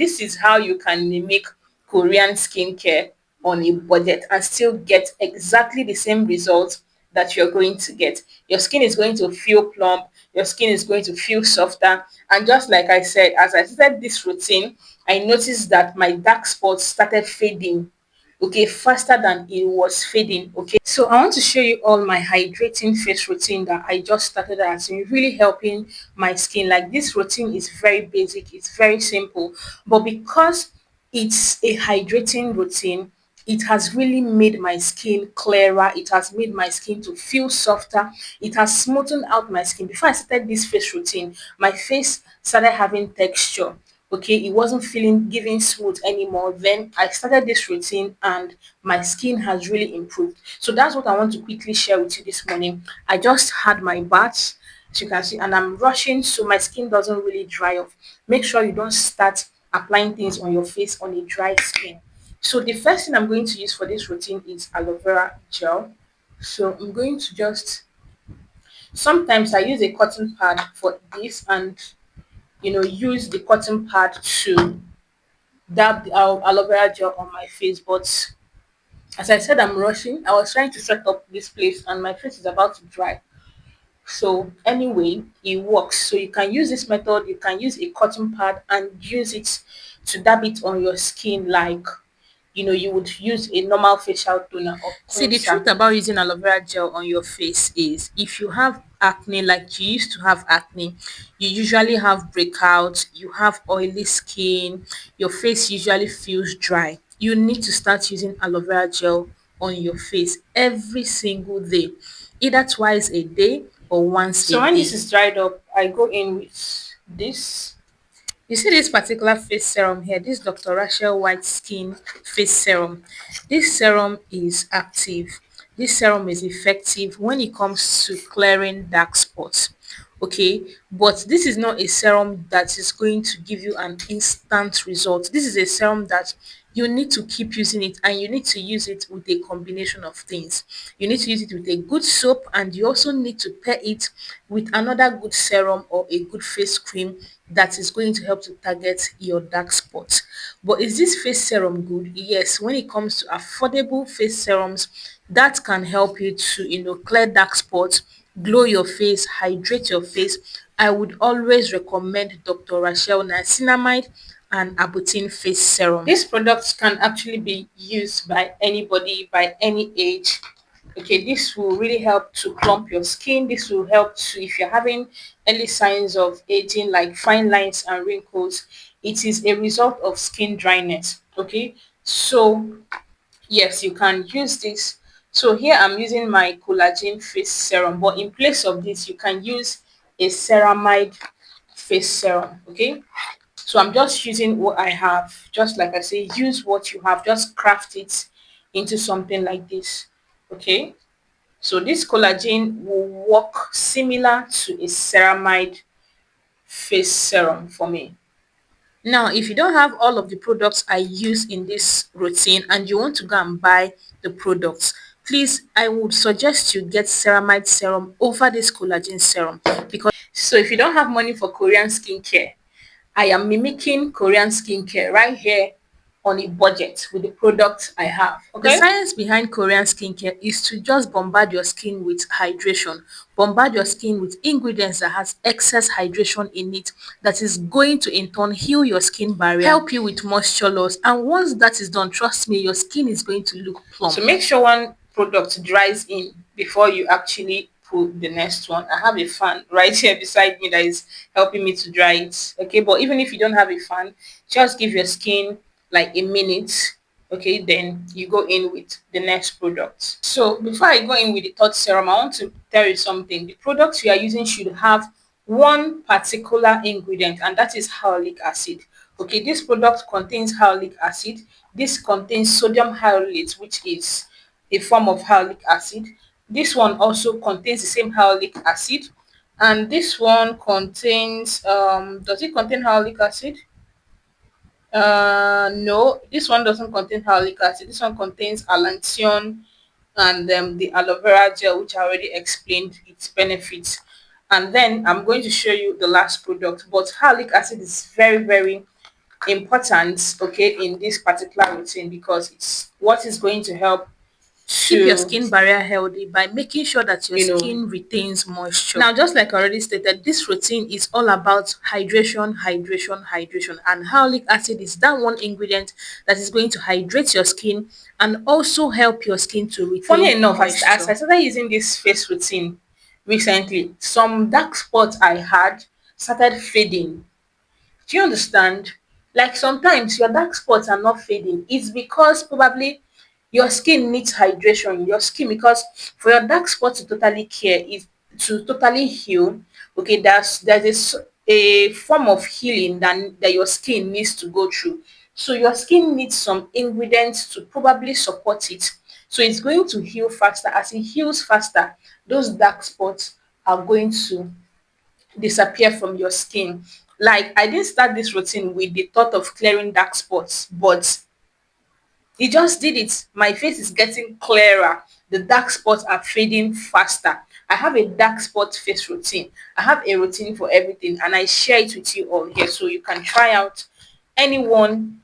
This is how you can mimic Korean skincare on a budget and still get exactly the same results that you're going to get. Your skin is going to feel plump, your skin is going to feel softer. And just like I said, as I started this routine, I noticed that my dark spots started fading, okay, faster than it was fading. Okay, so I want to show you all my hydrating face routine that I just started that has been really helping my skin. Like, this routine is very basic, it's very simple, but because it's a hydrating routine, it has really made my skin clearer, it has made my skin to feel softer, it has smoothened out my skin. Before I started this face routine, my face started having texture. Okay, it wasn't feeling giving smooth anymore. Then I started this routine and my skin has really improved. So that's what I want to quickly share with you this morning. I just had my bath, as you can see, and I'm rushing so my skin doesn't really dry off. Make sure you don't start applying things on your face on a dry skin. So the first thing I'm going to use for this routine is aloe vera gel. So I'm going to just, sometimes I use a cotton pad for this, and use the cotton pad to dab the aloe vera gel on my face. But as I said, I'm rushing. I was trying to set up this place and my face is about to dry. So anyway, it works. So you can use this method, you can use a cotton pad and use it to dab it on your skin like you would use a normal facial toner or See, the truth about using aloe vera gel on your face is if you have acne, like you used to have acne, you usually have breakouts, you have oily skin, your face usually feels dry. You need to start using aloe vera gel on your face every single day, either twice a day or once So a when this day. Is dried up, I go in with this. You see this particular face serum here, this Dr. Rachel White Skin Face Serum. This serum is active. This serum is effective when it comes to clearing dark spots. Okay, but this is not a serum that is going to give you an instant result. This is a serum that you need to keep using it, and you need to use it with a combination of things. You need to use it with a good soap, and you also need to pair it with another good serum or a good face cream that is going to help to target your dark spots. But is this face serum good? Yes, when it comes to affordable face serums that can help you to clear dark spots, glow your face, hydrate your face, I would always recommend Dr. Rachel Niacinamide and Abutin face serum. These products can actually be used by anybody, by any age. Okay, this will really help to plump your skin. This will help to, if you're having early signs of aging like fine lines and wrinkles, it is a result of skin dryness. Okay, so yes, you can use this. So here I'm using my collagen face serum, but in place of this, you can use a ceramide face serum. Okay, so I'm just using what I have. Just like I say, use what you have, just craft it into something like this. Okay, so this collagen will work similar to a ceramide face serum for me. Now, if you don't have all of the products I use in this routine and you want to go and buy the products, please, I would suggest you get ceramide serum over this collagen serum. Because so if you don't have money for Korean skincare, I am mimicking Korean skincare right here on a budget with the products I have. The Okay. science behind Korean skincare is to just bombard your skin with hydration, bombard your skin with ingredients that has excess hydration in it that is going to in turn heal your skin barrier, help you with moisture loss, and once that is done, trust me, your skin is going to look plump. So make sure one product dries in before you actually put the next one. I have a fan right here beside me that is helping me to dry it. Okay, but even if you don't have a fan, just give your skin like a minute. Okay, then you go in with the next product. So before I go in with the third serum, I want to tell you something. The products you are using should have one particular ingredient, and that is hyaluronic acid. Okay, this product contains hyaluronic acid. This contains sodium hyalurate, which is a form of hyaluronic acid. This one also contains the same hyaluronic acid, and this one contains does it contain hyaluronic acid? No, this one doesn't contain hyaluronic acid. This one contains allantoin and the aloe vera gel, which I already explained its benefits. And then I'm going to show you the last product. But hyaluronic acid is very, very important, okay, in this particular routine because it's what is going to help Keep your to, skin barrier healthy by making sure that your you know, skin retains moisture. Now, just like I already stated, this routine is all about hydration, hydration, hydration. And hyaluronic acid is that one ingredient that is going to hydrate your skin and also help your skin to funny retain enough, as moisture. I started using this face routine recently, some dark spots I had started fading. Do you understand? Like sometimes your dark spots are not fading. It's because probably your skin needs hydration. Your skin, because for your dark spot to totally care, is to totally heal. Okay, there's a form of healing that your skin needs to go through. So your skin needs some ingredients to probably support it. So it's going to heal faster. As it heals faster, those dark spots are going to disappear from your skin. Like I didn't start this routine with the thought of clearing dark spots, but it just did it. My face is getting clearer. The dark spots are fading faster. I have a dark spot face routine. I have a routine for everything, and I share it with you all here so you can try out anyone,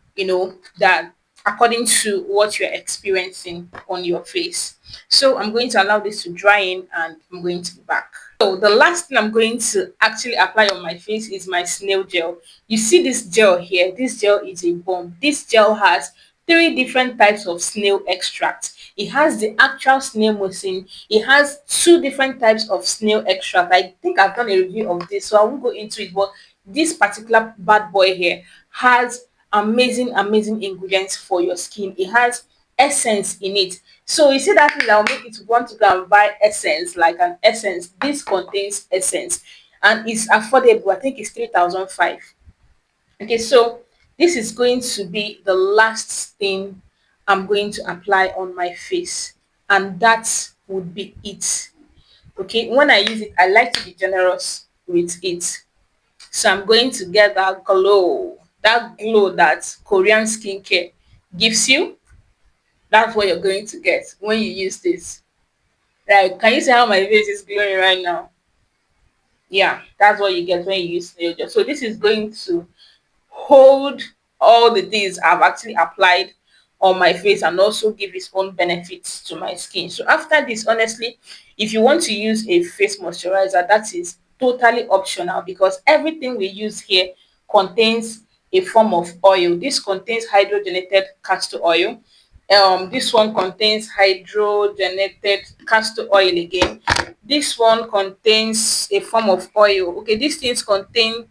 that according to what you're experiencing on your face. So I'm going to allow this to dry in and I'm going to be back. So the last thing I'm going to actually apply on my face is my snail gel. You see this gel here? This gel is a bomb. This gel has three different types of snail extract. It has the actual snail mucin. It has two different types of snail extract. I think I've done a review of this, so I won't go into it. But this particular bad boy here has amazing, amazing ingredients for your skin. It has essence in it. So you see that thing that will make you to want to go and buy essence, like an essence. This contains essence and it's affordable. I think it's 3,005. Okay, so this is going to be the last thing I'm going to apply on my face, and that would be it. Okay, when I use it, I like to be generous with it. So I'm going to get that glow that Korean skincare gives you. That's what you're going to get when you use this. Like, can you see how my face is glowing right now? Yeah, that's what you get when you use nail gel. So this is going to hold all the things I've actually applied on my face and also give its own benefits to my skin. So after this, honestly, if you want to use a face moisturizer, that is totally optional because everything we use here contains a form of oil. This contains hydrogenated castor oil. This one contains hydrogenated castor oil again. This one contains a form of oil. Okay, these things contain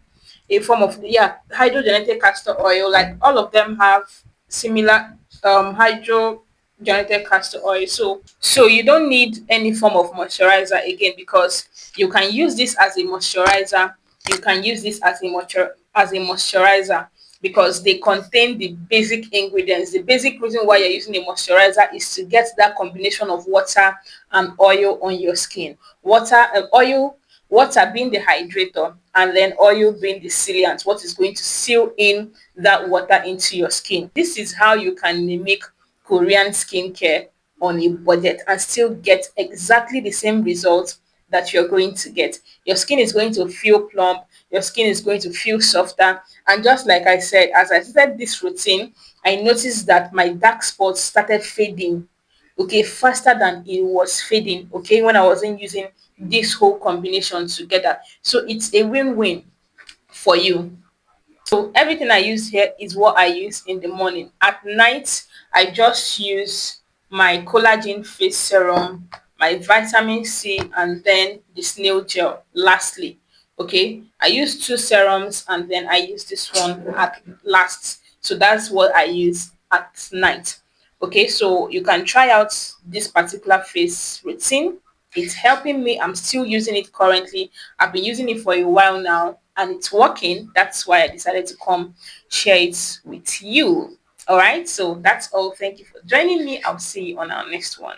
a form of, yeah, hydrogenated castor oil. Like all of them have similar hydrogenated castor oil. So you don't need any form of moisturizer again because you can use this as a moisturizer. You can use this as a moisturizer because they contain the basic ingredients. The basic reason why you're using a moisturizer is to get that combination of water and oil on your skin. Water being the hydrator, and then oil being the sealant, what is going to seal in that water into your skin. This is how you can mimic Korean skincare on a budget and still get exactly the same results that you're going to get. Your skin is going to feel plump, your skin is going to feel softer. And just like I said, as I started this routine, I noticed that my dark spots started fading, okay, faster than it was fading, okay, when I wasn't using this whole combination together. So it's a win-win for you. So everything I use here is what I use in the morning. At night, I just use my collagen face serum, my vitamin C, and then the snail gel. Lastly, okay, I use two serums and then I use this one at last. So that's what I use at night. Okay, so you can try out this particular face routine. It's helping me. I'm still using it currently. I've been using it for a while now and it's working. That's why I decided to come share it with you. All right, so that's all. Thank you for joining me. I'll see you on our next one.